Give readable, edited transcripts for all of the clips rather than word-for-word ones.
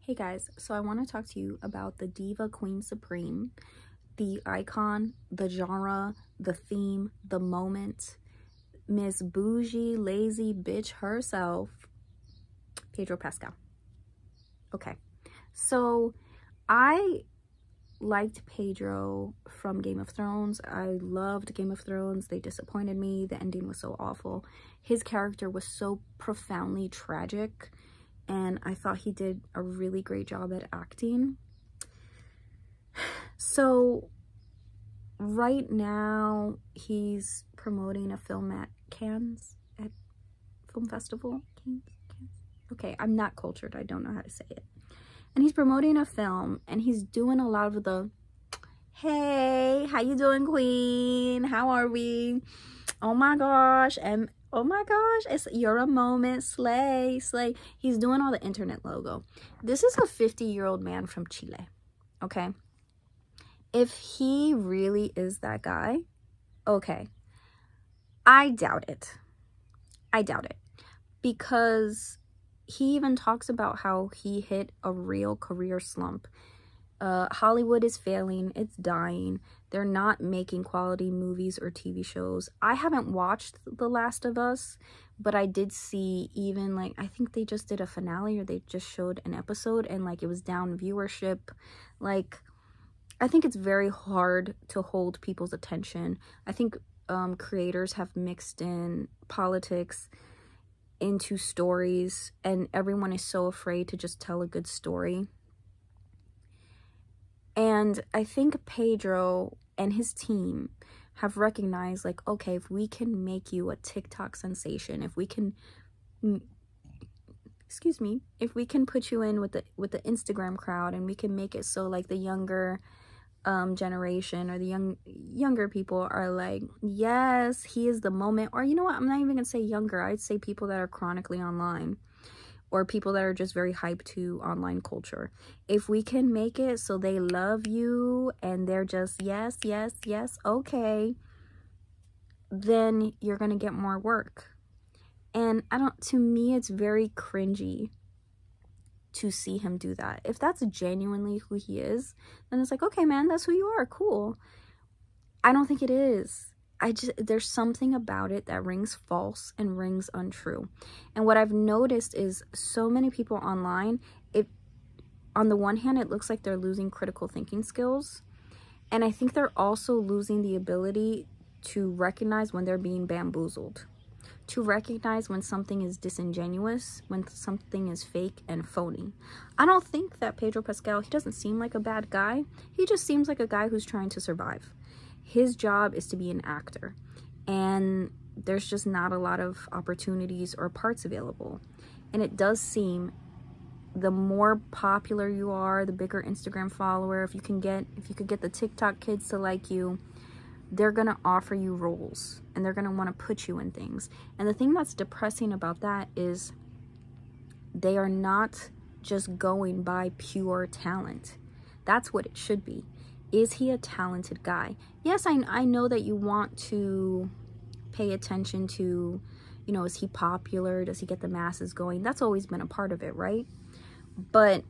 Hey guys, so I want to talk to you about the Diva Queen Supreme, the icon, the genre, the theme, the moment, Miss Bougie, Lazy Bitch herself, Pedro Pascal. Okay, so I liked Pedro from Game of Thrones. I loved Game of Thrones. They disappointed me. The ending was so awful. His character was so profoundly tragic, and I thought he did a really great job at acting. So right now he's promoting a film at Cannes, at Film Festival. Cannes? Okay, I'm not cultured. I don't know how to say it. And he's promoting a film, and he's doing a lot of the, hey, how you doing, queen? How are we? Oh my gosh, and oh my gosh, you're a moment, slay, slay. He's doing all the internet logo. This is a 50-year-old man from Chile, okay? If he really is that guy, okay, I doubt it. I doubt it. Because he even talks about how he hit a real career slump. Hollywood is failing, it's dying. They're not making quality movies or TV shows. I haven't watched The Last of Us, but I did see even, like, I think they just did a finale, or they just showed an episode, and like it was down viewership. Like, I think it's very hard to hold people's attention. I think creators have mixed in politics into stories, and everyone is so afraid to just tell a good story. And I think Pedro and his team have recognized, like, okay, if we can make you a TikTok sensation, if we can, excuse me, if we can put you in with the Instagram crowd, and we can make it so like the younger generation, or the younger people are like, yes, he is the moment. Or you know what, I'm not even gonna say younger, I'd say people that are chronically online, or people that are just very hyped to online culture. If we can make it so they love you and they're just yes, yes, yes, okay, then you're gonna get more work. And to me, it's very cringy to see him do that. If that's genuinely who he is, then it's like, okay, man, that's who you are, cool. I don't think it is. There's something about it that rings false and rings untrue. And what I've noticed is so many people online, on the one hand, it looks like they're losing critical thinking skills. And I think they're also losing the ability to recognize when they're being bamboozled, to recognize when something is disingenuous, when something is fake and phony. I don't think that Pedro Pascal, he doesn't seem like a bad guy. He just seems like a guy who's trying to survive. His job is to be an actor, and there's just not a lot of opportunities or parts available. And it does seem the more popular you are, the bigger Instagram follower, if you could get the TikTok kids to like you, they're gonna offer you roles, and they're gonna want to put you in things. And the thing that's depressing about that is they are not just going by pure talent. That's what it should be. Is he a talented guy? Yes, I know that you want to pay attention to, you know, is he popular? Does he get the masses going? That's always been a part of it, right? But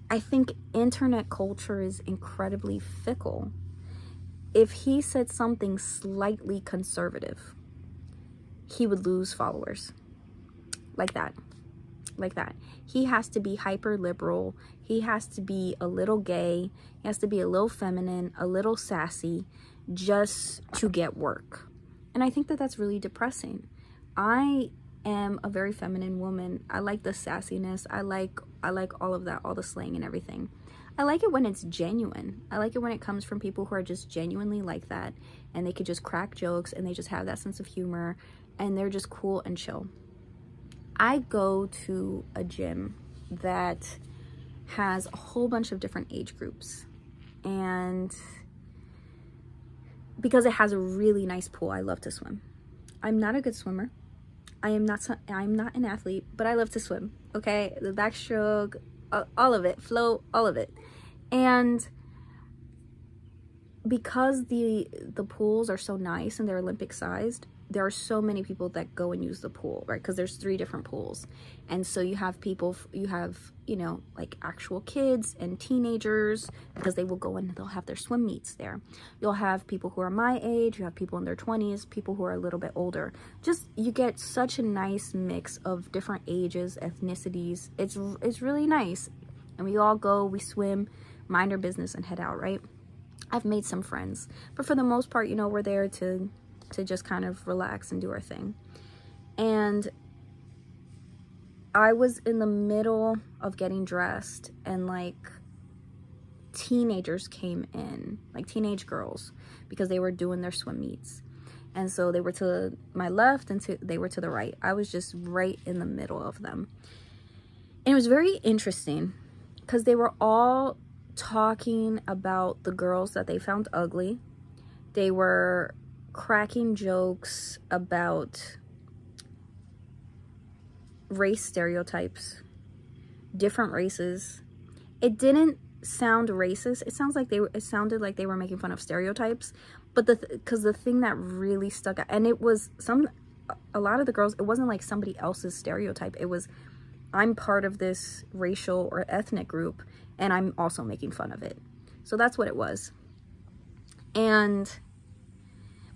I think internet culture is incredibly fickle. If he said something slightly conservative, he would lose followers. Like that. Like that. He has to be hyper liberal. He has to be a little gay. He has to be a little feminine, a little sassy, just to get work. And I think that that's really depressing. I am a very feminine woman. I like the sassiness. I like all of that, all the slang and everything. I like it when it's genuine. I like it when it comes from people who are just genuinely like that, and they could just crack jokes, and they just have that sense of humor, and they're just cool and chill. I go to a gym that has a whole bunch of different age groups, and because it has a really nice pool, I love to swim. I'm not a good swimmer. I'm not an athlete, but I love to swim, okay? The backstroke, all of it, float, all of it. And because the pools are so nice and they're Olympic sized, there are so many people that go and use the pool, right? Because there's 3 different pools. And so you have people, you have, you know, like actual kids and teenagers, because they will go and they'll have their swim meets there. You'll have people who are my age, you have people in their 20s, people who are a little bit older. Just, you get such a nice mix of different ages, ethnicities. It's really nice. And we all go, we swim, mind our business, and head out, right? I've made some friends, but for the most part, you know, we're there to just kind of relax and do our thing. And I was in the middle of getting dressed, and like teenagers came in, like teenage girls, because they were doing their swim meets. And so they were to my left and they were to the right. I was just right in the middle of them. And it was very interesting because they were all talking about the girls that they found ugly. They were cracking jokes about race stereotypes, different races. It didn't sound racist. It sounded like they were making fun of stereotypes. But because the thing that really stuck out, and it was a lot of the girls, it wasn't like somebody else's stereotype. It was, I'm part of this racial or ethnic group, and I'm also making fun of it. So that's what it was.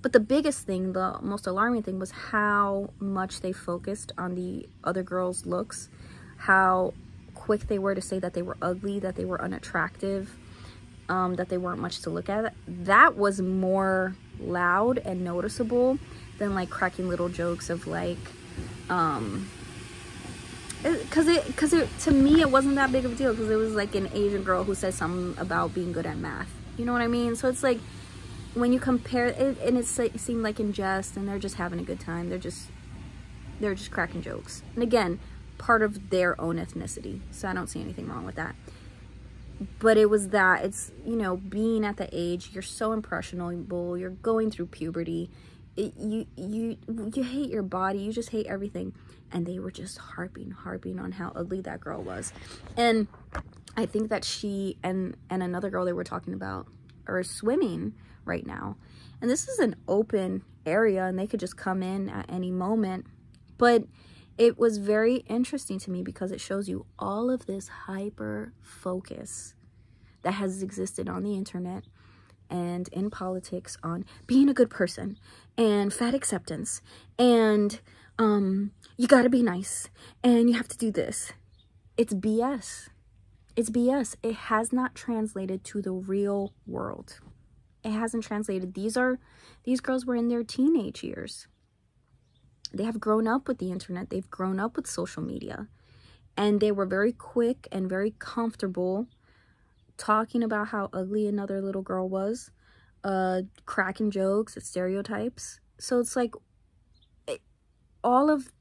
But the biggest thing, the most alarming thing, was how much they focused on the other girls' looks, how quick they were to say that they were ugly, that they were unattractive, that they weren't much to look at. That was more loud and noticeable than like cracking little jokes of like, because to me it wasn't that big of a deal, because it was like an Asian girl who said something about being good at math. You know what I mean? So it's like, when you compare it, and it seemed like in jest, and they're just having a good time. They're just cracking jokes. And again, part of their own ethnicity. So I don't see anything wrong with that. But it was that, it's, you know, being at the age, you're so impressionable, you're going through puberty, you hate your body, you just hate everything. And they were just harping on how ugly that girl was. And I think that she and another girl they were talking about are swimming right now. And this is an open area, and they could just come in at any moment. But it was very interesting to me because it shows you all of this hyper focus that has existed on the internet and in politics on being a good person and fat acceptance and you gotta be nice and you have to do this. It's BS. It's BS. It has not translated to the real world. It hasn't translated. These girls were in their teenage years. They have grown up with the internet. They've grown up with social media. And they were very quick and very comfortable talking about how ugly another little girl was, cracking jokes at stereotypes. So it's like all of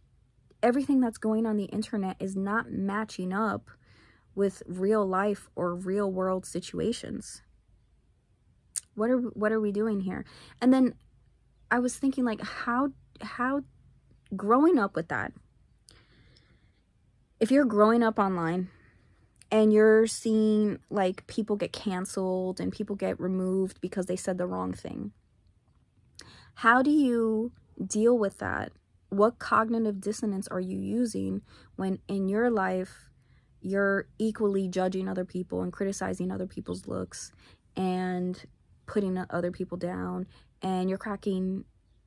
everything that's going on the internet is not matching up with real life or real world situations. What are we doing here? And then I was thinking, like, how growing up with that, if you're growing up online and you're seeing like people get canceled and people get removed because they said the wrong thing, how do you deal with that? What cognitive dissonance are you using when in your life you're equally judging other people and criticizing other people's looks and putting other people down, and you're cracking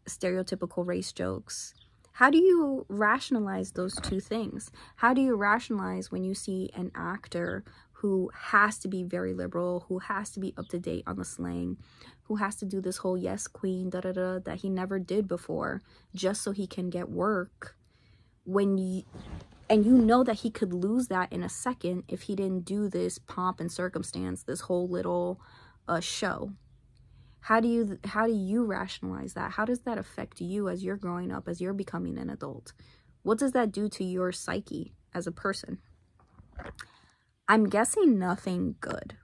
stereotypical race jokes? How do you rationalize those two things? How do you rationalize when you see an actor who has to be very liberal, who has to be up to date on the slang, who has to do this whole yes queen da-da-da that he never did before just so he can get work, and you know that he could lose that in a second if he didn't do this pomp and circumstance, this whole little show? How do you rationalize that? How does that affect you as you're growing up, as you're becoming an adult? What does that do to your psyche as a person? I'm guessing nothing good.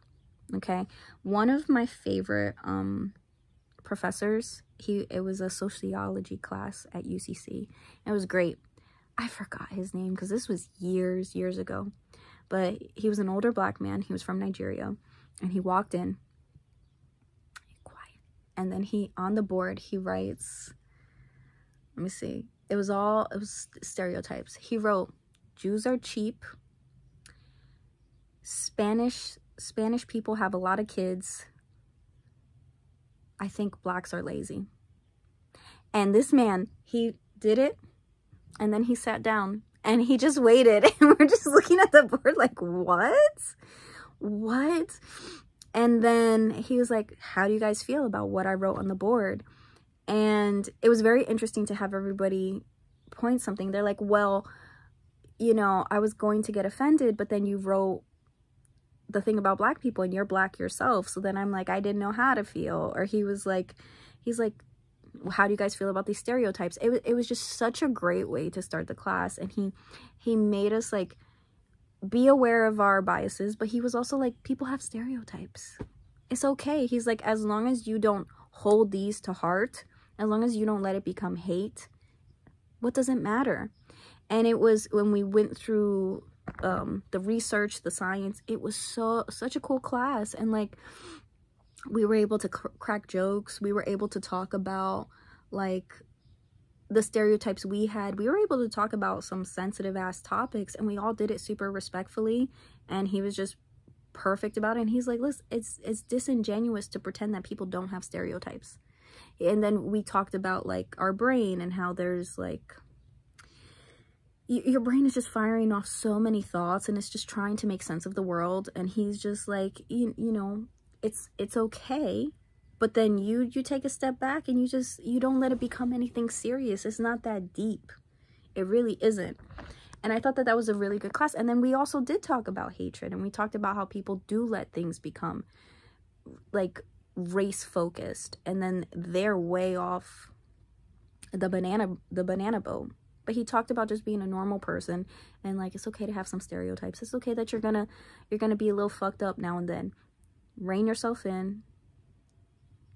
Okay. One of my favorite professors, it was a sociology class at UCC. It was great. I forgot his name because this was years ago. But he was an older black man. He was from Nigeria. And he walked in. And then on the board, he writes, let me see. It was stereotypes. He wrote, Jews are cheap. Spanish people have a lot of kids. I think blacks are lazy. And this man, he did it, and then he sat down and he just waited, and we're just looking at the board like, what? And then he was like, how do you guys feel about what I wrote on the board? And it was very interesting to have everybody point something. They're like, well, you know, I was going to get offended, but then you wrote the thing about black people and you're black yourself. So then I'm like, I didn't know how to feel. Or he's like, how do you guys feel about these stereotypes? It was just such a great way to start the class. And he made us like be aware of our biases, but he was also like, people have stereotypes. It's okay. He's like, as long as you don't hold these to heart, as long as you don't let it become hate, what does it matter? And it was when we went through the research, the science, it was such a cool class. And like, we were able to crack jokes. We were able to talk about like the stereotypes we had. We were able to talk about some sensitive ass topics, and we all did it super respectfully. And he was just perfect about it. And he's like, listen, it's disingenuous to pretend that people don't have stereotypes. And then we talked about like our brain and how there's like, your brain is just firing off so many thoughts, and it's just trying to make sense of the world. And he's just like, you know, it's okay, but then you take a step back and you don't let it become anything serious. It's not that deep. It really isn't. And I thought that was a really good class. And then we also did talk about hatred, and we talked about how people do let things become like race focused, and then they're way off the banana boat. But he talked about just being a normal person, and like, it's okay to have some stereotypes. It's okay that you're gonna be a little fucked up now and then. Rein yourself in,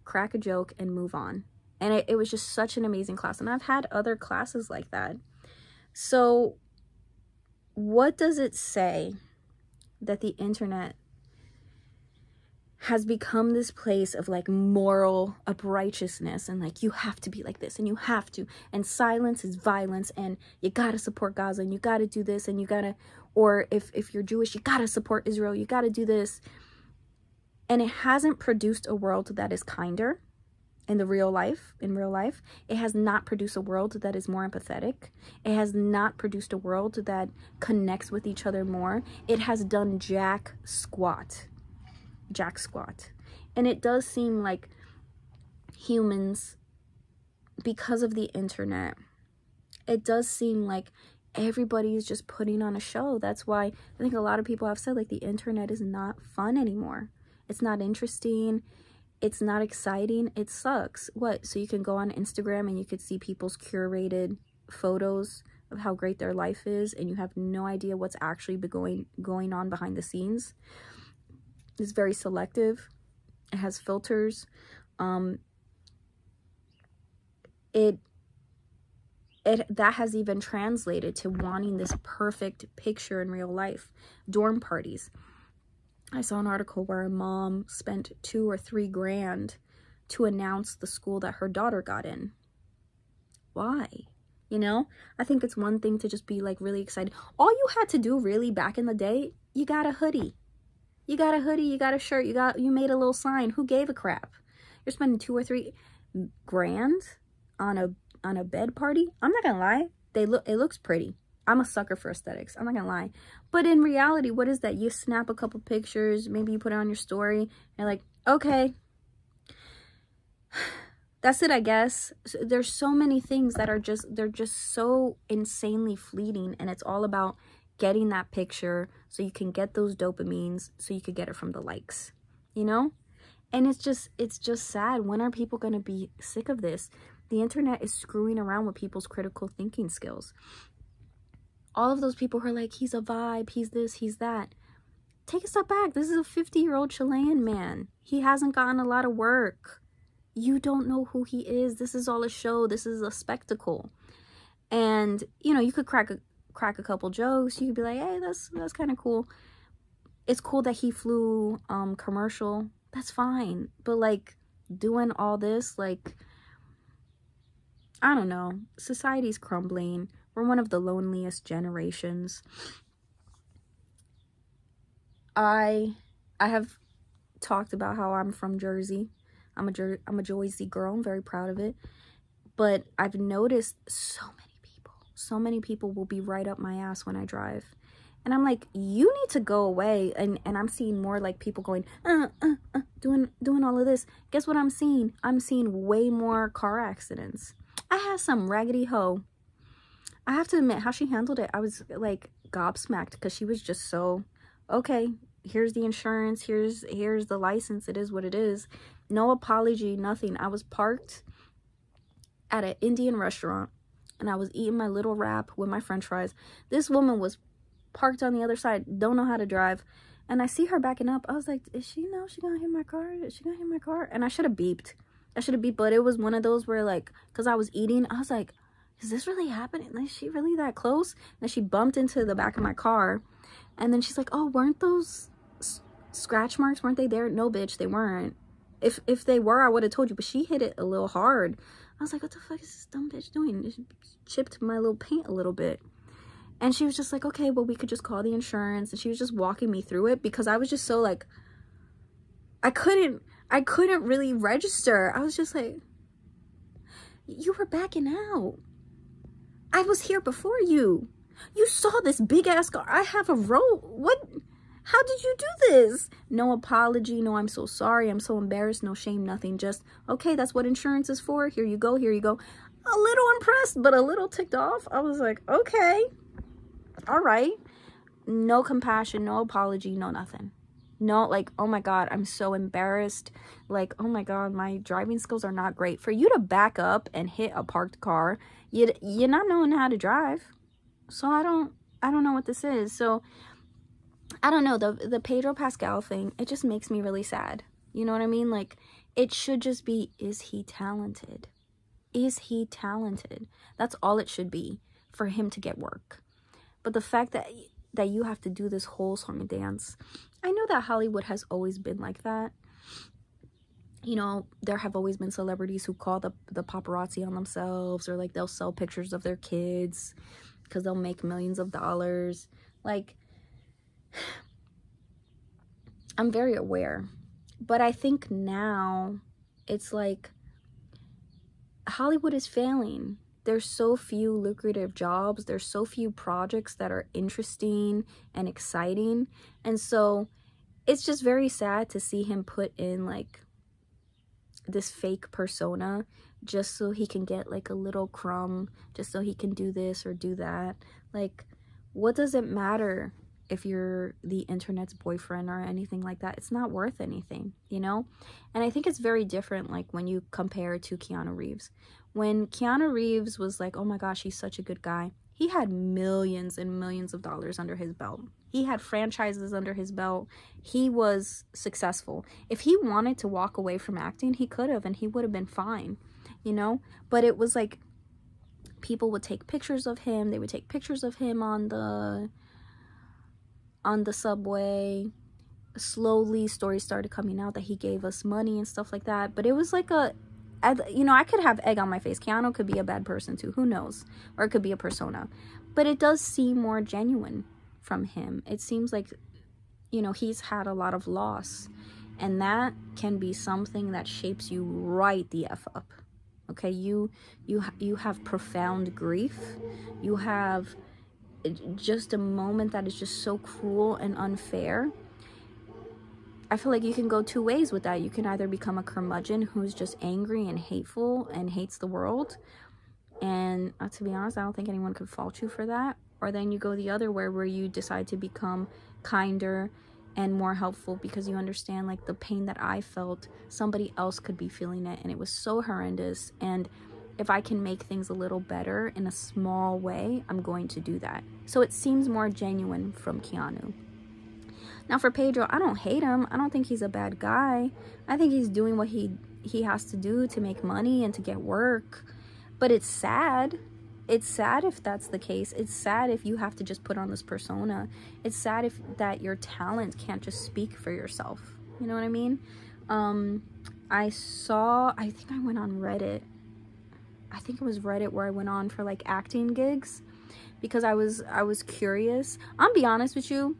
crack a joke, and move on. And it was just such an amazing class. And I've had other classes like that. So what does it say that the internet has become this place of like moral uprightness, and like, you have to be like this, and you have to, and silence is violence, and you gotta support Gaza, and you gotta do this, and you gotta, or if you're Jewish, you gotta support Israel, you gotta do this. And it hasn't produced a world that is kinder in real life. It has not produced a world that is more empathetic. It has not produced a world that connects with each other more. It has done jack squat. And it does seem like humans, because of the internet, it does seem like everybody's just putting on a show. That's why I think a lot of people have said like the internet is not fun anymore. It's not interesting. It's not exciting. It sucks. What? So you can go on Instagram and you could see people's curated photos of how great their life is, and you have no idea what's actually going on behind the scenes. It's very selective. It has filters. That has even translated to wanting this perfect picture in real life. Dorm parties. I saw an article where a mom spent $2 or $3 grand to announce the school that her daughter got in. Why? You know, I think it's one thing to just be like really excited. All you had to do really back in the day, you got a hoodie. You got a hoodie, you got a shirt, you made a little sign. Who gave a crap? You're spending $2 or $3 grand on a bed party. I'm not gonna lie, it looks pretty. I'm a sucker for aesthetics. I'm not gonna lie. But in reality, what is that? You snap a couple pictures, maybe you put it on your story, and you're like, okay, that's it, I guess. So there's so many things that are they're just so insanely fleeting, and it's all about getting that picture so you can get those dopamines, so you could get it from the likes, you know? And it's just sad. When are people gonna be sick of this? The internet is screwing around with people's critical thinking skills. All of those people who are like, he's a vibe, he's this, he's that. Take a step back. This is a 50-year-old Chilean man. He hasn't gotten a lot of work. You don't know who he is. This is all a show. This is a spectacle. And, you know, you could crack a couple jokes. You could be like, hey, that's kind of cool. It's cool that he flew commercial. That's fine. But, like, doing all this, like, I don't know. Society's crumbling. We're one of the loneliest generations. I have talked about how I'm from Jersey. I'm a Jersey girl. I'm very proud of it. But I've noticed so many people will be right up my ass when I drive. And I'm like, you need to go away. And I'm seeing more like people going, doing all of this. Guess what I'm seeing? I'm seeing way more car accidents. I had some raggedy hoe. I have to admit how she handled it. I was like gobsmacked because she was just so, okay, here's the insurance. Here's the license. It is what it is. No apology, nothing. I was parked at an Indian restaurant and I was eating my little wrap with my french fries. This woman was parked on the other side, don't know how to drive, and I see her backing up. I was like, is she know she gonna hit my car? Is she gonna hit my car? And I should have beeped, but it was one of those where, like, because I was eating, I was like, is this really happening? Like, is she really that close? And she bumped into the back of my car, and then she's like, oh, weren't those scratch marks, weren't they there? No, bitch, they weren't. If they were, I would have told you, but she hit it a little hard. I was like, what the fuck is this dumb bitch doing? It chipped my little paint a little bit. And she was just like, okay, well, we could just call the insurance. And she was just walking me through it because I was just so like, I couldn't really register. I was just like, you were backing out. I was here before you. You saw this big ass car. I have a road. What? How did you do this? No apology. No, I'm so sorry. I'm so embarrassed. No shame, nothing. Just, okay, that's what insurance is for. Here you go. Here you go. A little impressed, but a little ticked off. I was like, okay. All right. No compassion, no apology, no nothing. No, like, oh my God, I'm so embarrassed. Like, oh my God, my driving skills are not great. For you to back up and hit a parked car, you're not knowing how to drive. So I don't know what this is. So I don't know, the Pedro Pascal thing, it just makes me really sad. You know what I mean? Like, it should just be, is he talented? Is he talented? That's all it should be for him to get work. But the fact that you have to do this whole song and dance, I know that Hollywood has always been like that. You know, there have always been celebrities who call the paparazzi on themselves, or like they'll sell pictures of their kids because they'll make millions of dollars. Like, I'm very aware. But I think now it's like Hollywood is failing. There's so few lucrative jobs. There's so few projects that are interesting and exciting. And so it's just very sad to see him put in like this fake persona just so he can get like a little crumb, just so he can do this or do that. Like, what does it matter if you're the internet's boyfriend or anything like that? It's not worth anything, you know? And I think it's very different, like, when you compare it to Keanu Reeves. When Keanu Reeves was like, oh my gosh, he's such a good guy, he had millions and millions of dollars under his belt. He had franchises under his belt. He was successful. If he wanted to walk away from acting, he could have, and he would have been fine, you know? But it was like, people would take pictures of him. They would take pictures of him on the subway. Slowly stories started coming out that he gave us money and stuff like that. But it was like you know, I could have egg on my face. Keanu could be a bad person too, who knows? Or it could be a persona. But it does seem more genuine from him. It seems like, you know, he's had a lot of loss, and that can be something that shapes you right the F up. Okay, you have profound grief. You have just a moment that is just so cruel and unfair. I feel like you can go two ways with that. You can either become a curmudgeon who's just angry and hateful and hates the world. And to be honest, I don't think anyone could fault you for that. Or then you go the other way, where you decide to become kinder and more helpful because you understand, like, the pain that I felt, somebody else could be feeling it. And it was so horrendous. And if I can make things a little better in a small way, I'm going to do that. So it seems more genuine from Keanu. Now for Pedro, I don't hate him. I don't think he's a bad guy. I think he's doing what he has to do to make money and to get work. But it's sad. It's sad if that's the case. It's sad if you have to just put on this persona. It's sad if that your talent can't just speak for yourself. You know what I mean? I think I went on Reddit. I think it was Reddit where I went on for like acting gigs because I was curious. I'll be honest with you,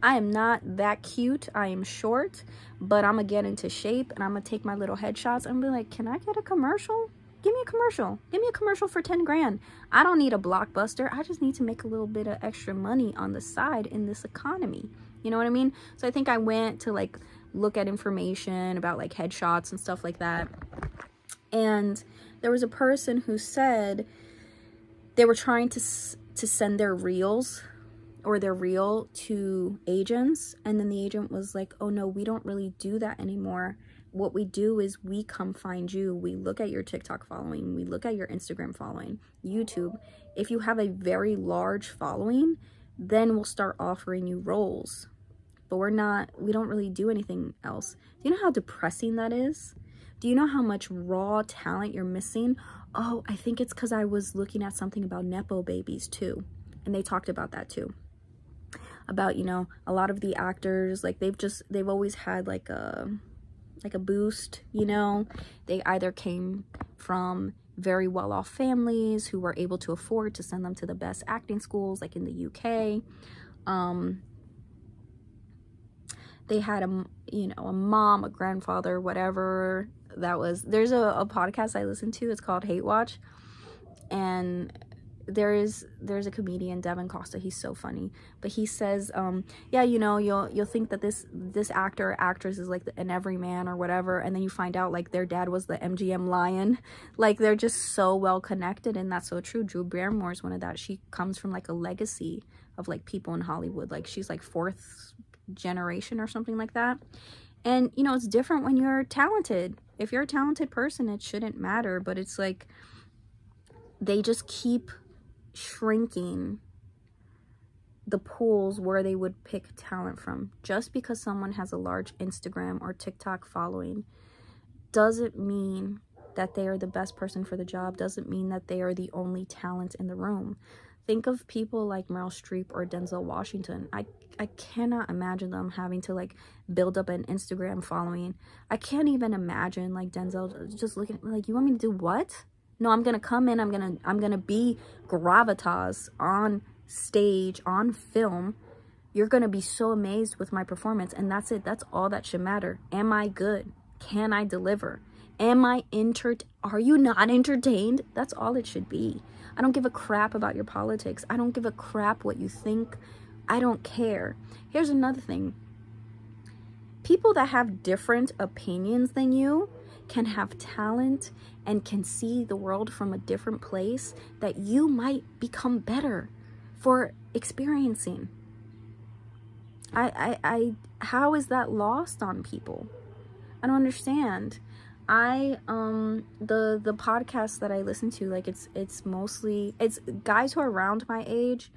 I am not that cute. I am short, but I'm gonna get into shape and I'm gonna take my little headshots and be like, can I get a commercial? Give me a commercial. Give me a commercial for 10 grand. I don't need a blockbuster. I just need to make a little bit of extra money on the side in this economy. You know what I mean? So I think I went to like look at information about like headshots and stuff like that. And there was a person who said they were trying to send their reels or their reel to agents, and then the agent was like, oh no, we don't really do that anymore. What we do is we come find you. We look at your TikTok following, we look at your Instagram following, YouTube. If you have a very large following, then we'll start offering you roles. But we don't really do anything else. Do you know how depressing that is? Do you know how much raw talent you're missing? Oh, I think it's because I was looking at something about Nepo babies too, and they talked about that too. About, you know, a lot of the actors, like they've always had like a boost, you know. They either came from very well-off families who were able to afford to send them to the best acting schools, like in the UK. They had a mom, a grandfather, whatever that was. There's a podcast I listen to, it's called Hate Watch, and there's a comedian, Devin Costa, he's so funny, but he says yeah, you know, you'll think that this actor or actress is like an everyman or whatever, and then you find out like their dad was the MGM Lion. Like, they're just so well connected, and that's so true. Drew Barrymore is one of that. She comes from like a legacy of like people in Hollywood, like she's like 4th generation or something like that. And you know, it's different when you're talented. If you're a talented person, it shouldn't matter, but it's like they just keep shrinking the pools where they would pick talent from. Just because someone has a large Instagram or TikTok following doesn't mean that they are the best person for the job, doesn't mean that they are the only talent in the room. Think of people like Meryl Streep or Denzel Washington. I cannot imagine them having to like build up an Instagram following. I can't even imagine like Denzel just looking like, you want me to do what? No, I'm gonna come in, I'm gonna be gravitas on stage, on film. You're gonna be so amazed with my performance, and that's it. That's all that should matter. Am I good? Can I deliver? Am I are you not entertained? That's all it should be. I don't give a crap about your politics. I don't give a crap what you think. I don't care. Here's another thing. People that have different opinions than you can have talent and can see the world from a different place that you might become better for experiencing. How is that lost on people? I don't understand. The podcasts that I listen to, like it's mostly guys who are around my age.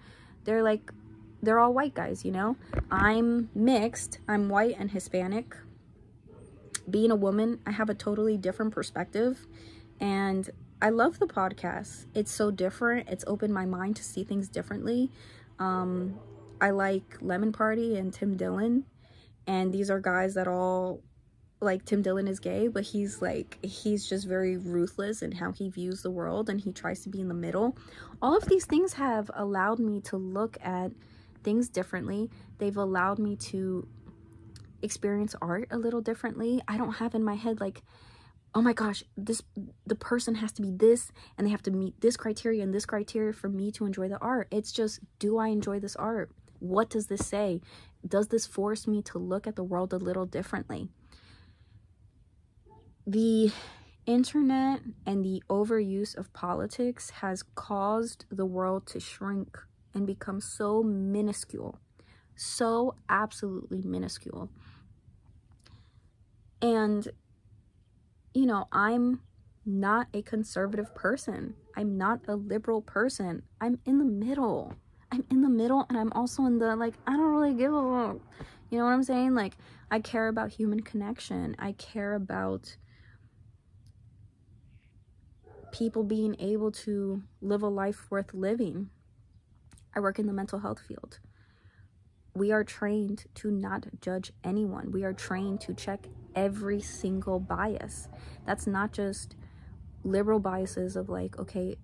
They're all white guys, you know. I'm mixed. I'm white and Hispanic. Being a woman, I have a totally different perspective, and I love the podcast. It's so different. It's opened my mind to see things differently. I like Lemon Party and Tim Dillon, and these are guys that all, like, Tim Dillon is gay, but he's just very ruthless in how he views the world, and he tries to be in the middle. All of these things have allowed me to look at things differently. They've allowed me to experience art a little differently. I don't have in my head like, oh my gosh, the person has to be this and they have to meet this criteria and this criteria for me to enjoy the art. It's just, do I enjoy this art? What does this say? Does this force me to look at the world a little differently? The internet and the overuse of politics has caused the world to shrink and become so minuscule, so absolutely minuscule. And, you know, I'm not a conservative person. I'm not a liberal person. I'm in the middle. I'm in the middle, and I'm also in the, like, I don't really give a fuck. You know what I'm saying? Like, I care about human connection. I care about people being able to live a life worth living. I work in the mental health field. We are trained to not judge anyone. We are trained to check every single bias. That's not just liberal biases of like, okay,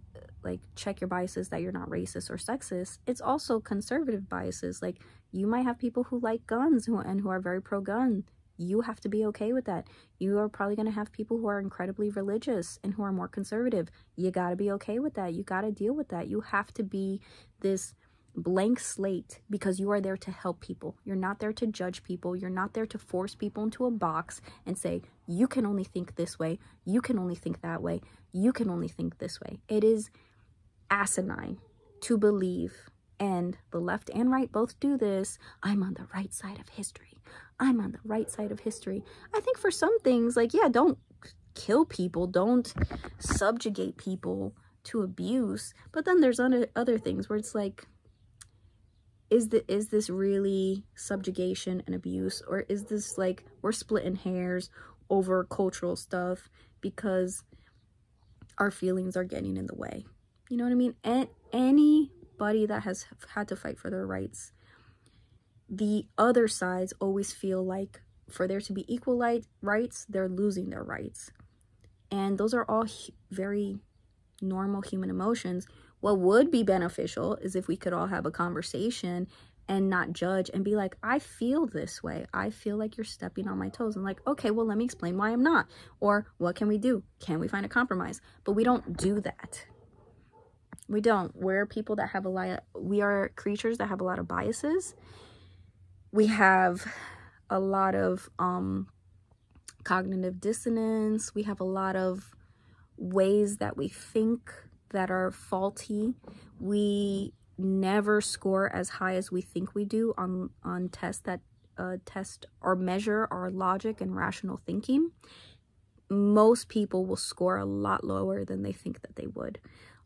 like check your biases that you're not racist or sexist. It's also conservative biases. Like you might have people who like guns who are very pro-gun. You have to be okay with that. You are probably going to have people who are incredibly religious and who are more conservative. You got to be okay with that. You got to deal with that. You have to be this blank slate because you are there to help people. You're not there to judge people. You're not there to force people into a box and say, you can only think this way. You can only think that way. You can only think this way. It is asinine to believe, and the left and right both do this, I'm on the right side of history. I'm on the right side of history. I think for some things, like, yeah, don't kill people, don't subjugate people to abuse, but then there's other things where it's like, is this really subjugation and abuse, or is this like we're splitting hairs over cultural stuff because our feelings are getting in the way? You know what I mean? And anybody that has had to fight for their rights, the other sides always feel like for there to be equal rights, they're losing their rights. And those are all very normal human emotions. What would be beneficial is if we could all have a conversation and not judge and be like, I feel this way. I feel like you're stepping on my toes. And like, okay, well, let me explain why I'm not. Or what can we do? Can we find a compromise? But we don't do that. We don't. We're people that have we are creatures that have a lot of biases. We have a lot of cognitive dissonance. We have a lot of ways that we think that are faulty. We never score as high as we think we do on tests that test or measure our logic and rational thinking. Most people will score a lot lower than they think that they would.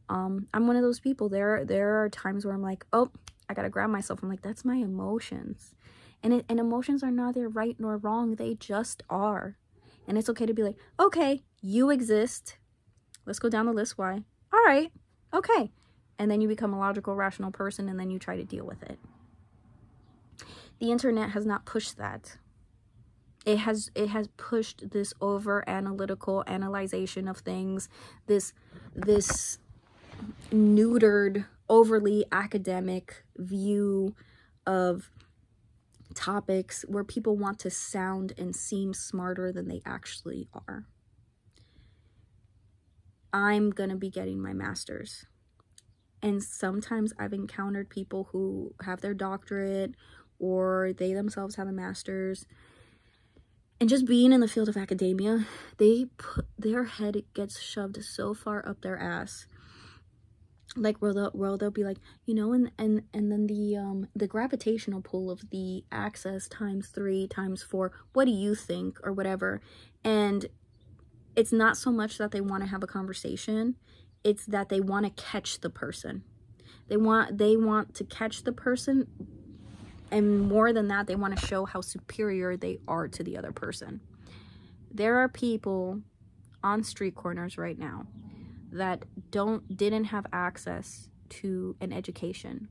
I'm one of those people. There are times where I'm like, oh, I gotta grab myself. I'm like, that's my emotions. And emotions are neither right nor wrong. They just are. And it's okay to be like, okay, you exist. Let's go down the list. Why? All right. Okay. And then you become a logical, rational person, and then you try to deal with it. The internet has not pushed that. It has pushed this over analytical analyzation of things, this neutered, overly academic view of topics where people want to sound and seem smarter than they actually are. I'm gonna be getting my master's, and sometimes I've encountered people who have their doctorate or they themselves have a master's, and just being in the field of academia, their head gets shoved so far up their ass, like where they'll be like, you know, and then the gravitational pull of the axis times 3 times 4, what do you think, or whatever. And it's not so much that they want to have a conversation, it's that they want to catch the person. They want to catch the person, and more than that, they want to show how superior they are to the other person. There are people on street corners right now that didn't have access to an education,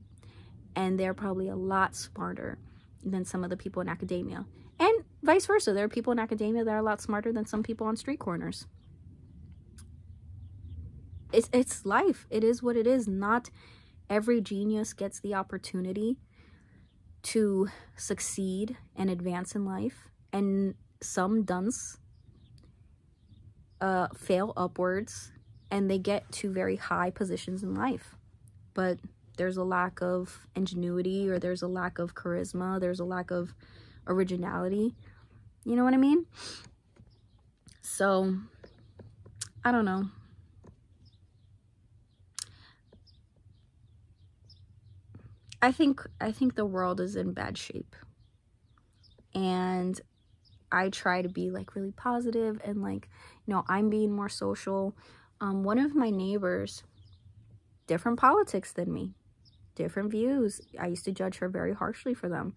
and they're probably a lot smarter than some of the people in academia, and vice versa. There are people in academia that are a lot smarter than some people on street corners. It's life. It is what it is. Not every genius gets the opportunity to succeed and advance in life, and some dunce fail upwards and they get to very high positions in life, but there's a lack of ingenuity, or there's a lack of charisma, there's a lack of originality. You know what I mean? So I don't know. I think the world is in bad shape, and I try to be like really positive, and like, you know, I'm being more social. One of my neighbors, different politics than me, different views. I used to judge her very harshly for them,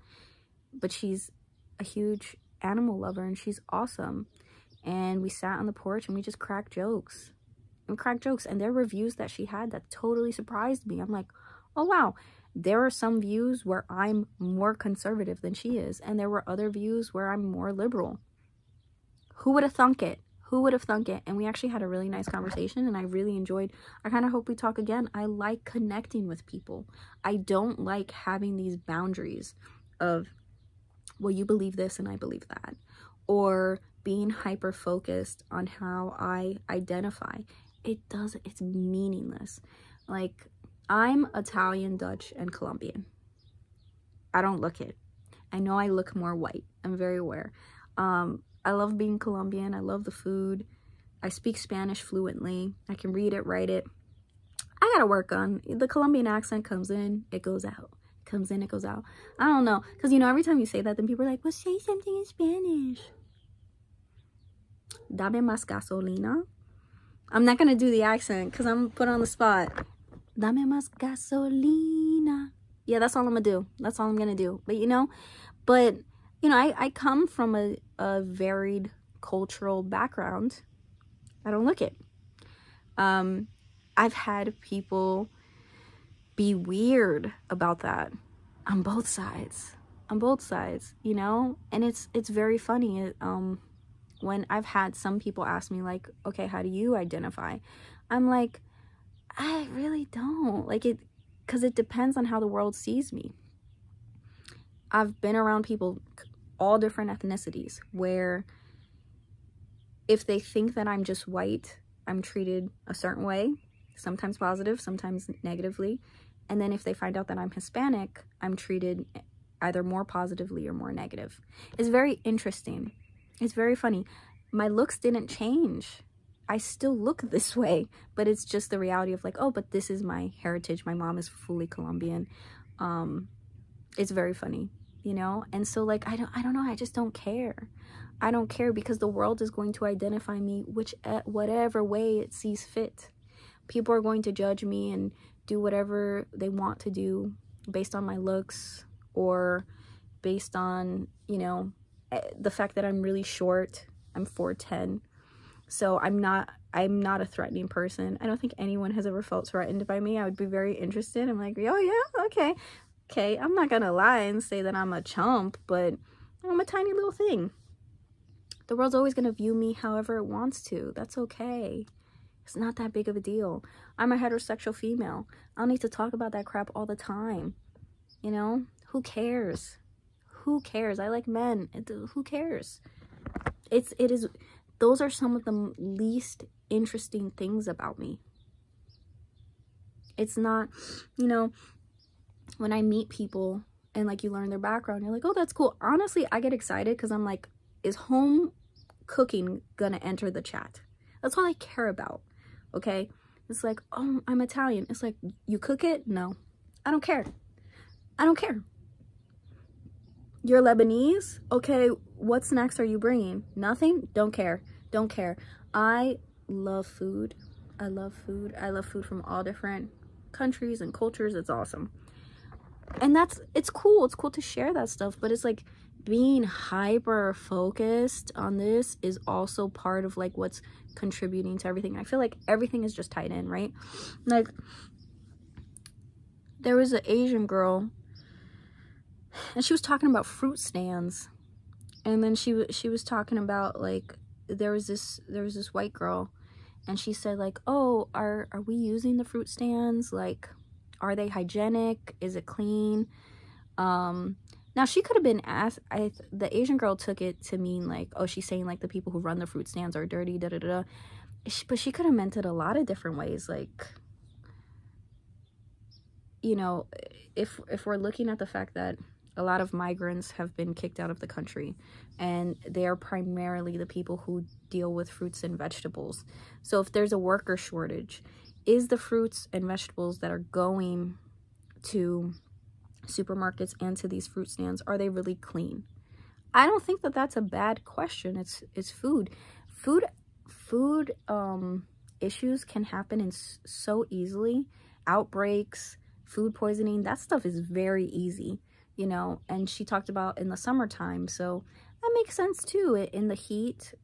but she's a huge animal lover and she's awesome. And we sat on the porch and we just cracked jokes. And there were views that she had that totally surprised me. I'm like, oh wow. There are some views where I'm more conservative than she is, and there were other views where I'm more liberal. Who would have thunk it? Who would have thunk it? And we actually had a really nice conversation, and I really enjoyed. I kind of hope we talk again. I like connecting with people. I don't like having these boundaries of, well, you believe this and I believe that, or being hyper focused on how I identify. It's meaningless. Like, I'm Italian, Dutch, and Colombian. I don't look it. I know I look more white. I'm very aware. I love being Colombian. I love the food. I speak Spanish fluently. I can read it, write it. I gotta work on the Colombian accent. Comes in, it goes out. Comes in, it goes out. I don't know, because, you know, every time you say that, then people are like, well, say something in Spanish. Dame más gasolina. I'm not gonna do the accent because I'm put on the spot. Dame más gasolina. Yeah, that's all I'm gonna do. That's all I'm gonna do. But, you know, I come from a varied cultural background. I don't look it. I've had people be weird about that on both sides, you know, and it's very funny. When I've had some people ask me, like, okay, how do you identify? I'm like, I really don't like it, because it depends on how the world sees me. I've been around people, all different ethnicities, where if they think that I'm just white, I'm treated a certain way, sometimes positive, sometimes negatively. And then if they find out that I'm Hispanic, I'm treated either more positively or more negative. It's very interesting. It's very funny. My looks didn't change. I still look this way, but it's just the reality of, like, oh, but this is my heritage. My mom is fully Colombian. It's very funny, you know? And so, like, I don't know. I just don't care. I don't care, because the world is going to identify me whatever way it sees fit. People are going to judge me and do whatever they want to do based on my looks, or based on, you know, the fact that I'm really short. I'm 4'10". So I'm not a threatening person. I don't think anyone has ever felt threatened by me. I would be very interested. I'm like, oh yeah, okay. I'm not gonna lie and say that I'm a chump, but I'm a tiny little thing. The world's always gonna view me however it wants to. That's okay. It's not that big of a deal. I'm a heterosexual female. I don't need to talk about that crap all the time. You know? Who cares? Who cares? I like men. Who cares? Those are some of the least interesting things about me. It's not, you know, when I meet people and, like, you learn their background, you're like, oh, that's cool. Honestly, I get excited because I'm like, is home cooking gonna enter the chat? That's all I care about, okay? It's like, oh, I'm Italian. It's like, you cook it? No. I don't care. I don't care. You're Lebanese? Okay, what snacks are you bringing? Nothing? Don't care. Don't care. I love food. I love food. I love food from all different countries and cultures. It's awesome. And it's cool. It's cool to share that stuff. But it's like, being hyper focused on this is also part of, like, what's contributing to everything. I feel like everything is just tied in, right? Like, there was an Asian girl, and she was talking about fruit stands, and then she was talking about, like, there was this white girl, and she said, like, oh, are we using the fruit stands? Like, are they hygienic? Is it clean? Now, she could have been asked, the Asian girl took it to mean, like, oh, she's saying, like, the people who run the fruit stands are dirty, da-da-da-da. But she could have meant it a lot of different ways. Like, you know, if we're looking at the fact that a lot of migrants have been kicked out of the country, and they are primarily the people who deal with fruits and vegetables. So if there's a worker shortage, is the fruits and vegetables that are going to supermarkets and to these fruit stands, are they really clean? I don't think that that's a bad question. It's food issues can happen so easily. Outbreaks, food poisoning, that stuff is very easy, you know. And she talked about in the summertime, so that makes sense too. In the heat,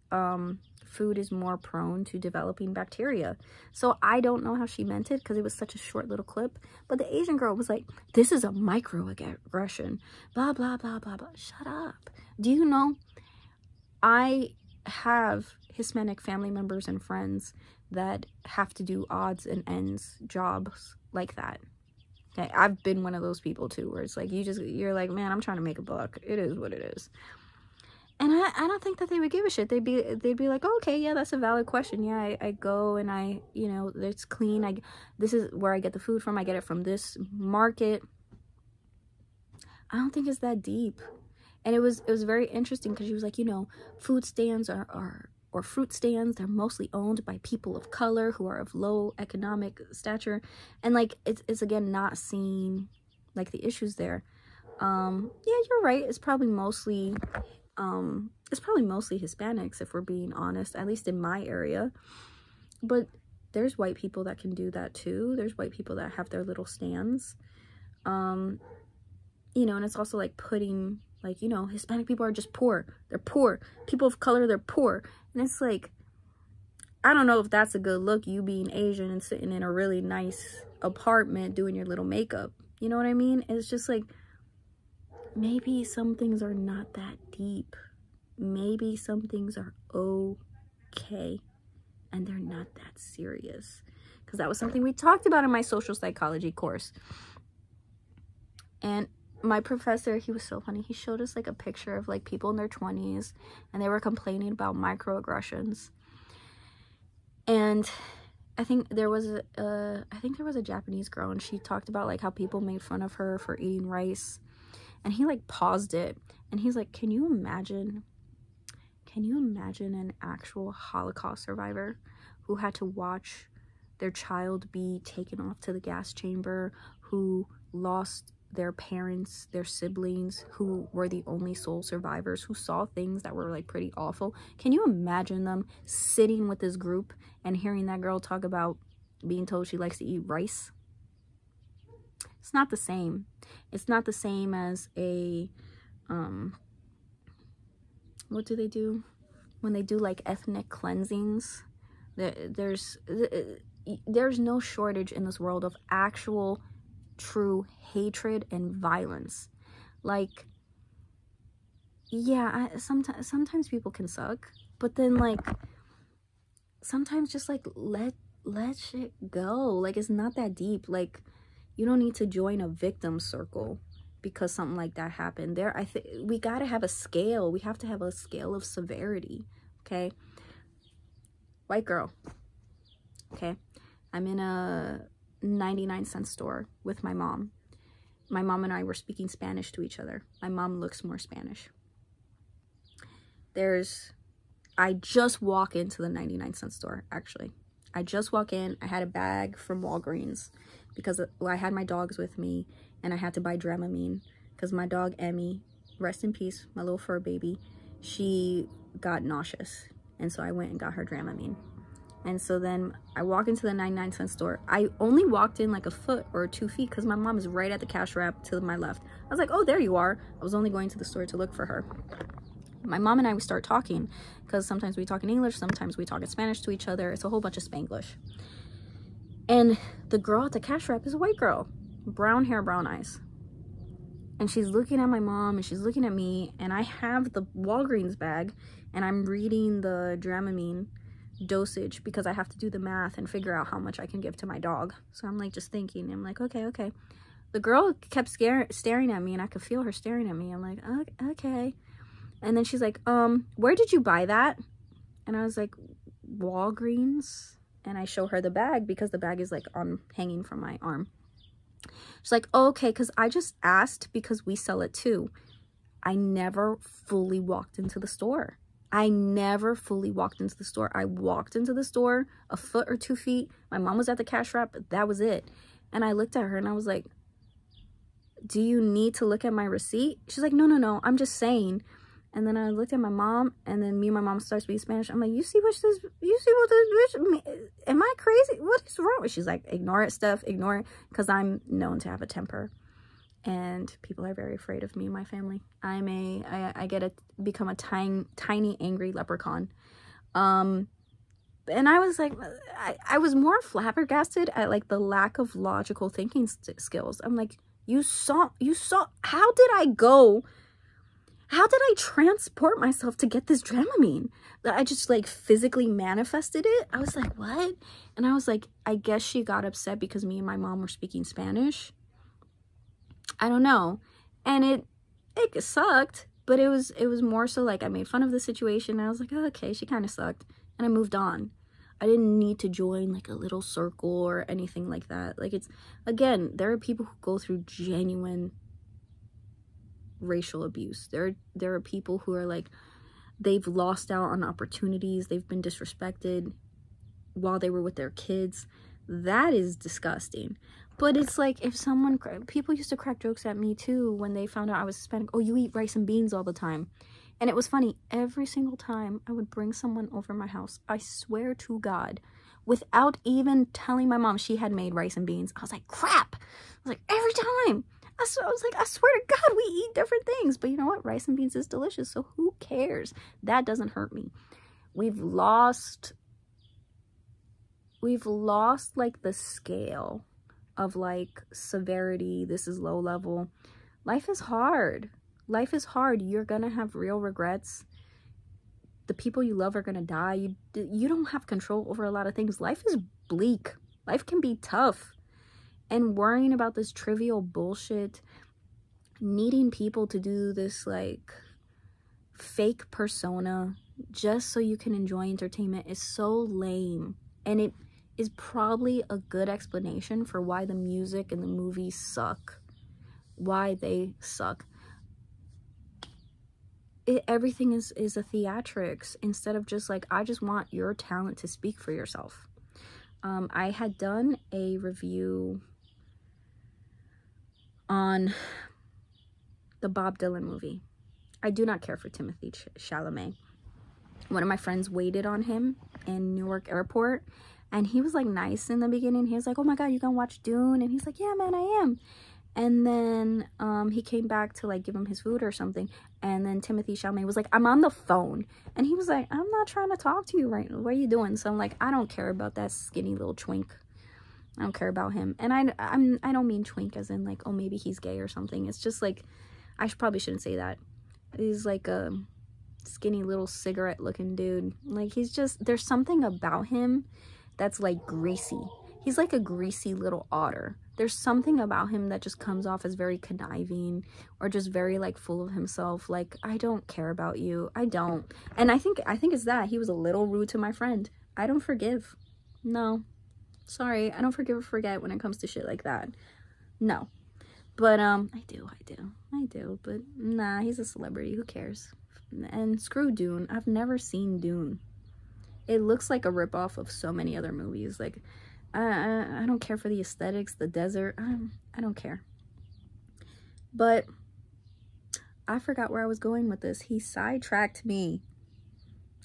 food is more prone to developing bacteria. So I don't know how she meant it, because it was such a short little clip. But the Asian girl was like, this is a microaggression, blah, blah, blah, blah, blah. Shut up. Do you know, I have Hispanic family members and friends that have to do odds and ends jobs like that. Okay, I've been one of those people too, where it's like you're like, man, I'm trying to make a buck. It is what it is. And I don't think that they would give a shit. They'd be like, oh, okay, yeah, that's a valid question. Yeah, I go and I, you know, it's clean. This is where I get the food from. I get it from this market. I don't think it's that deep. And it was very interesting because she was like, you know, food stands or fruit stands, they're mostly owned by people of color who are of low economic stature. And like it's again not seeing like the issues there. Yeah, you're right. It's probably mostly Hispanics, if we're being honest, at least in my area. But there's white people that can do that too. There's white people that have their little stands. You know, and it's also like putting, like, you know, Hispanic people are just poor. They're poor. People of color, they're poor. And it's like, I don't know if that's a good look, you being Asian and sitting in a really nice apartment doing your little makeup. You know what I mean? It's just like, maybe some things are not that deep. Maybe some things are okay and they're not that serious. Because that was something we talked about in my social psychology course. And my professor, he was so funny. He showed us like a picture of like people in their 20s and they were complaining about microaggressions. And I think there was a Japanese girl and she talked about like how people made fun of her for eating rice. And he like paused it and he's like, can you imagine an actual Holocaust survivor who had to watch their child be taken off to the gas chamber, who lost their parents, their siblings, who were the only sole survivors, who saw things that were like pretty awful? Can you imagine them sitting with this group and hearing that girl talk about being told she likes to eat rice? It's not the same. It's not the same as a what do they do when they do like ethnic cleansings? There's no shortage in this world of actual true hatred and violence. Like, yeah, sometimes people can suck, but then like sometimes just like let shit go. Like, it's not that deep. Like, you don't need to join a victim circle because something like that happened. I think we gotta have a scale. We have to have a scale of severity. Okay, white girl. Okay, I'm in a 99-cent store with my mom. My mom and I were speaking Spanish to each other. My mom looks more Spanish. I just walk into the 99-cent store, actually. I just walk in. I had a bag from Walgreens because I had my dogs with me and I had to buy Dramamine because my dog Emmy, rest in peace, my little fur baby, she got nauseous. And so I went and got her Dramamine. And so then I walk into the 99-cent store. I only walked in like a foot or 2 feet because my mom is right at the cash wrap to my left. I was like, oh, there you are. I was only going to the store to look for her. My mom and I, we start talking because sometimes we talk in English, sometimes we talk in Spanish to each other. It's a whole bunch of Spanglish. And the girl at the cash wrap is a white girl, brown hair, brown eyes. And she's looking at my mom and she's looking at me, and I have the Walgreens bag and I'm reading the Dramamine dosage because I have to do the math and figure out how much I can give to my dog. So I'm like just thinking, I'm like, okay. The girl kept staring at me and I could feel her staring at me. I'm like, okay. And then she's like, where did you buy that? And I was like, Walgreens. And I show her the bag because the bag is like hanging from my arm. She's like, oh, okay, because I just asked because we sell it too. I never fully walked into the store. I walked into the store a foot or 2 feet. My mom was at the cash wrap, but that was it. And I looked at her and I was like, do you need to look at my receipt? She's like, no, I'm just saying. And then I looked at my mom, and then me and my mom started speaking Spanish. I'm like, you see what this bitch, am I crazy? What is wrong? She's like, ignore it, Steph, ignore it. Because I'm known to have a temper. And people are very afraid of me and my family. I become a tiny angry leprechaun. And I was like, I was more flabbergasted at like the lack of logical thinking skills. I'm like, you saw, how did I go How did I transport myself to get this Dramamine? That I just like physically manifested it? I was like, what? And I was like, I guess she got upset because me and my mom were speaking Spanish. I don't know. And it sucked, but it was more so like I made fun of the situation. And I was like, oh, okay, she kind of sucked. And I moved on. I didn't need to join like a little circle or anything like that. Like, it's, again, there are people who go through genuine racial abuse. There are people who are like, they've lost out on opportunities, they've been disrespected while they were with their kids. That is disgusting. But it's like, if someone, people used to crack jokes at me too when they found out I was Hispanic. Oh, you eat rice and beans all the time. And it was funny, every single time I would bring someone over my house, I swear to God, without even telling my mom she had made rice and beans, I was like, crap. I was like, every time. I was like, I swear to God, we eat different things. But you know what? Rice and beans is delicious, so who cares? That doesn't hurt me. We've lost like the scale of like severity. This is low level. Life is hard. Life is hard. You're gonna have real regrets. The people you love are gonna die. You don't have control over a lot of things. Life is bleak. Life can be tough. And worrying about this trivial bullshit, needing people to do this like fake persona just so you can enjoy entertainment is so lame. And it is probably a good explanation for why the music and the movies suck. Why they suck. Everything is a theatrics instead of just like, I just want your talent to speak for yourself. I had done a review on the Bob Dylan movie. I do not care for Timothée Chalamet. One of my friends waited on him in Newark Airport, and he was like nice in the beginning. He was like, oh my God, you gonna watch Dune? And he's like, yeah, man, I am. And then he came back to like give him his food or something, and then Timothée Chalamet was like, I'm on the phone. And he was like, I'm not trying to talk to you right now. What are you doing? So I'm like, I don't care about that skinny little twink. I don't care about him. And I don't mean twink as in like, oh, maybe he's gay or something. It's just like, probably shouldn't say that. He's like a skinny little cigarette looking dude. Like, he's just, there's something about him that's like greasy. He's like a greasy little otter. There's something about him that just comes off as very conniving or just very like full of himself. Like, I don't care about you. I don't. And I think it's that. He was a little rude to my friend. I don't forgive. No. Sorry, I don't forgive or forget when it comes to shit like that. No. But, I do. But, nah, he's a celebrity. Who cares? And screw Dune. I've never seen Dune. It looks like a ripoff of so many other movies. Like, I don't care for the aesthetics, the desert. I don't care. But, I forgot where I was going with this. He sidetracked me.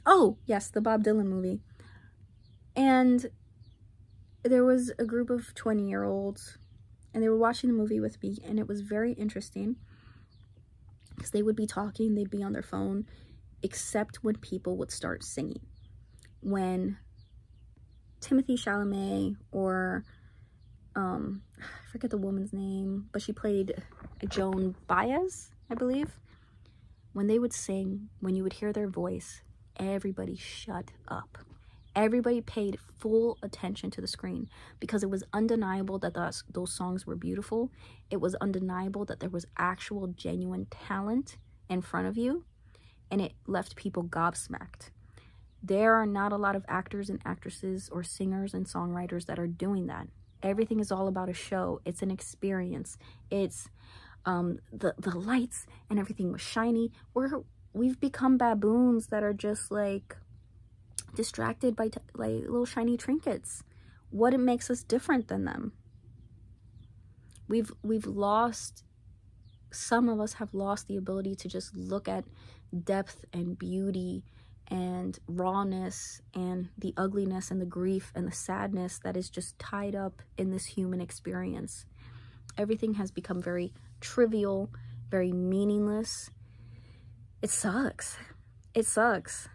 Oh, yes, the Bob Dylan movie. And there was a group of 20-year-olds, and they were watching the movie with me, and it was very interesting because they would be talking, they'd be on their phone, except when people would start singing. When Timothée Chalamet or I forget the woman's name, but she played Joan Baez, I believe. When they would sing, when you would hear their voice, everybody shut up. Everybody paid full attention to the screen because it was undeniable that those songs were beautiful. It was undeniable that there was actual genuine talent in front of you, and it left people gobsmacked. There are not a lot of actors and actresses or singers and songwriters that are doing that. Everything is all about a show. It's an experience. It's the lights and everything was shiny. We've become baboons that are just like distracted by like little shiny trinkets. What it makes us different than them? We've lost, some of us have lost the ability to just look at depth and beauty and rawness and the ugliness and the grief and the sadness that is just tied up in this human experience. Everything has become very trivial, very meaningless. It sucks. It sucks.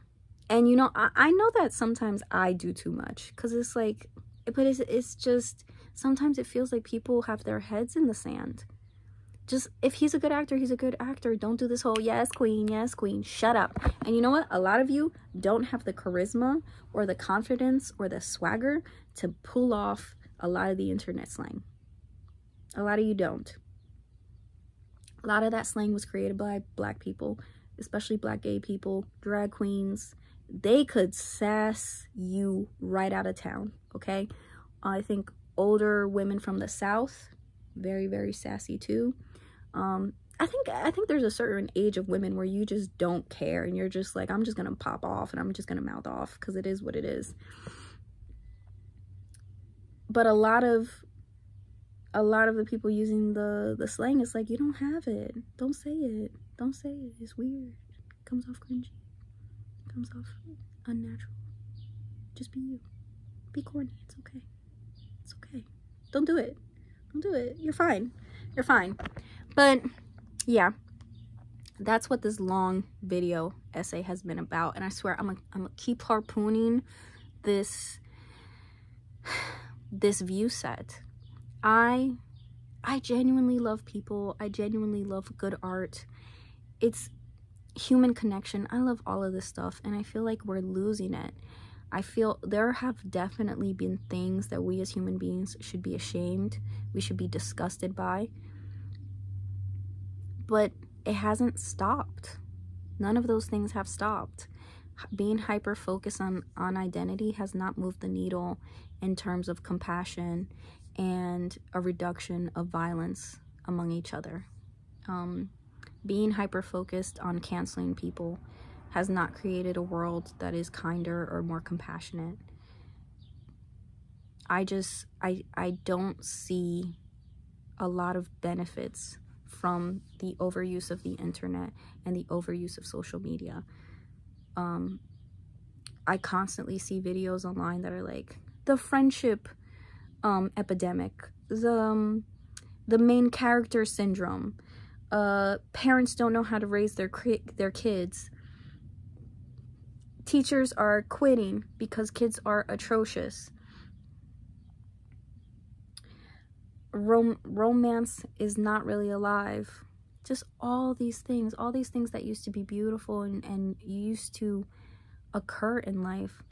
And, you know, I know that sometimes I do too much because it's like, but it's just, sometimes it feels like people have their heads in the sand. Just, if he's a good actor, he's a good actor. Don't do this whole yes queen, yes queen. Shut up. And you know what, a lot of you don't have the charisma or the confidence or the swagger to pull off a lot of the internet slang. A lot of you don't. A lot of that slang was created by Black people, especially Black gay people, drag queens. They could sass you right out of town, okay? I think older women from the South, very, very sassy too. I think there's a certain age of women where you just don't care and you're just like, I'm just gonna pop off and I'm just gonna mouth off because it is what it is. But a lot of the people using the slang, it's like, you don't have it. Don't say it. Don't say it. It's weird. It comes off cringy. It comes off unnatural. Just be you. Be corny. It's okay. It's okay. Don't do it. Don't do it. You're fine. You're fine. But yeah, that's what this long video essay has been about. And I swear I'm gonna keep harpooning this view set. I genuinely love people. I genuinely love good art. It's human connection. I love all of this stuff, and I feel like we're losing it. I feel there have definitely been things that we as human beings should be ashamed, we should be disgusted by, but it hasn't stopped. None of those things have stopped. Being hyper focused on identity has not moved the needle in terms of compassion and a reduction of violence among each other. Being hyper focused on canceling people has not created a world that is kinder or more compassionate. I don't see a lot of benefits from the overuse of the internet and the overuse of social media. I constantly see videos online that are like the friendship epidemic, the main character syndrome, parents don't know how to raise their kids, teachers are quitting because kids are atrocious, romance is not really alive. Just all these things that used to be beautiful and used to occur in life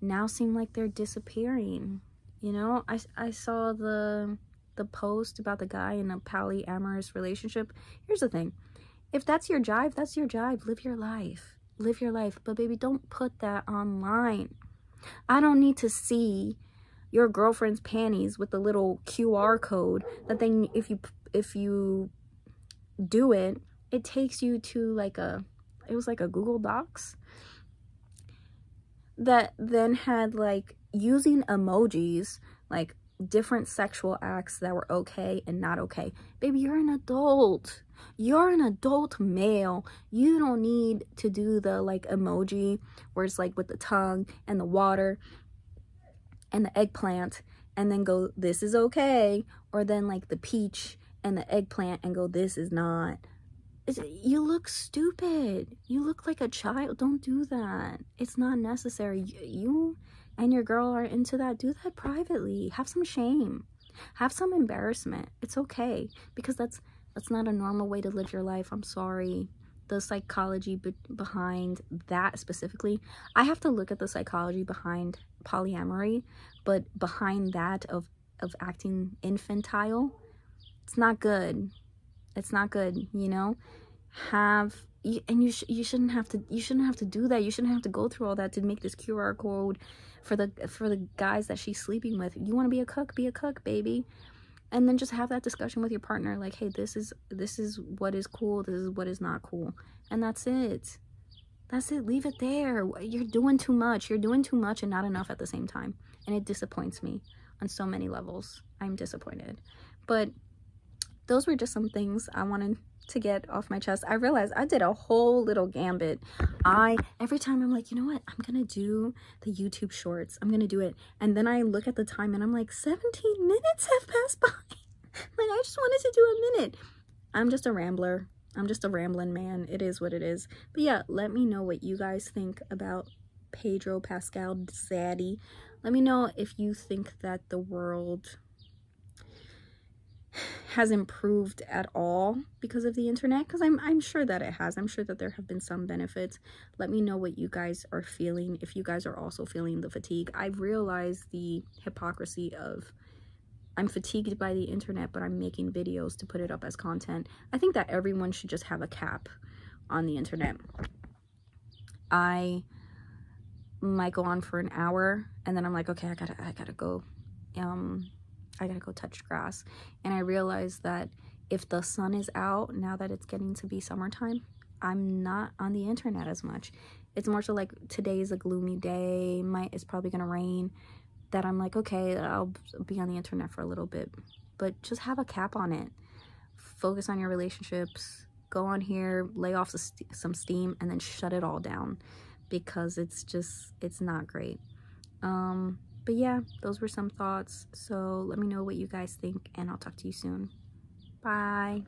now seem like they're disappearing. You know, I saw the post about the guy in a polyamorous relationship. Here's the thing. If that's your jive, that's your jive. Live your life. Live your life. But baby, don't put that online. I don't need to see your girlfriend's panties with the little QR code that then if you do it, it takes you to like it was like a Google Docs that then had like using emojis, like different sexual acts that were okay and not okay. Baby, you're an adult. You're an adult male. You don't need to do the like emoji where it's like with the tongue and the water and the eggplant and then go, this is okay. Or then like the peach and the eggplant and go, this is not. You look stupid. You look like a child. Don't do that. It's not necessary. You and your girl are into that. Do that privately. Have some shame. Have some embarrassment. It's okay, because that's not a normal way to live your life. I'm sorry. The psychology behind that specifically, I have to look at the psychology behind polyamory, but behind that of acting infantile, it's not good. It's not good, you know. You shouldn't have to do that. You shouldn't have to go through all that to make this QR code for the guys that she's sleeping with. You want to be a cook, baby. And then just have that discussion with your partner, like, hey, this is what is cool, this is what is not cool, and that's it. Leave it there. You're doing too much and not enough at the same time, and it disappoints me on so many levels. I'm disappointed. But those were just some things I wanted to get off my chest. I realized I did a whole little gambit. Every time I'm like, you know what, I'm gonna do the YouTube shorts, I'm gonna do it, and then I look at the time and I'm like, 17 minutes have passed by. Like, I just wanted to do a minute. I'm just a rambler. I'm just a rambling man. It is what it is. But yeah, let me know what you guys think about Pedro Pascal Zaddy. Let me know if you think that the world has improved at all because of the internet, because I'm sure that it has. I'm sure that there have been some benefits. Let me know what you guys are feeling, if you guys are also feeling the fatigue. I've realized the hypocrisy of, I'm fatigued by the internet, but I'm making videos to put it up as content. I think that everyone should just have a cap on the internet. I might go on for an hour and then I'm like, okay, I gotta go I gotta go touch grass. And I realized that if the sun is out, now that it's getting to be summertime, I'm not on the internet as much. It's more so like, today is a gloomy day, it's probably gonna rain, that I'm like, okay, I'll be on the internet for a little bit. But just have a cap on it. Focus on your relationships. Go on here, lay off some steam, and then shut it all down, because it's not great. But yeah, those were some thoughts. So let me know what you guys think, and I'll talk to you soon. Bye.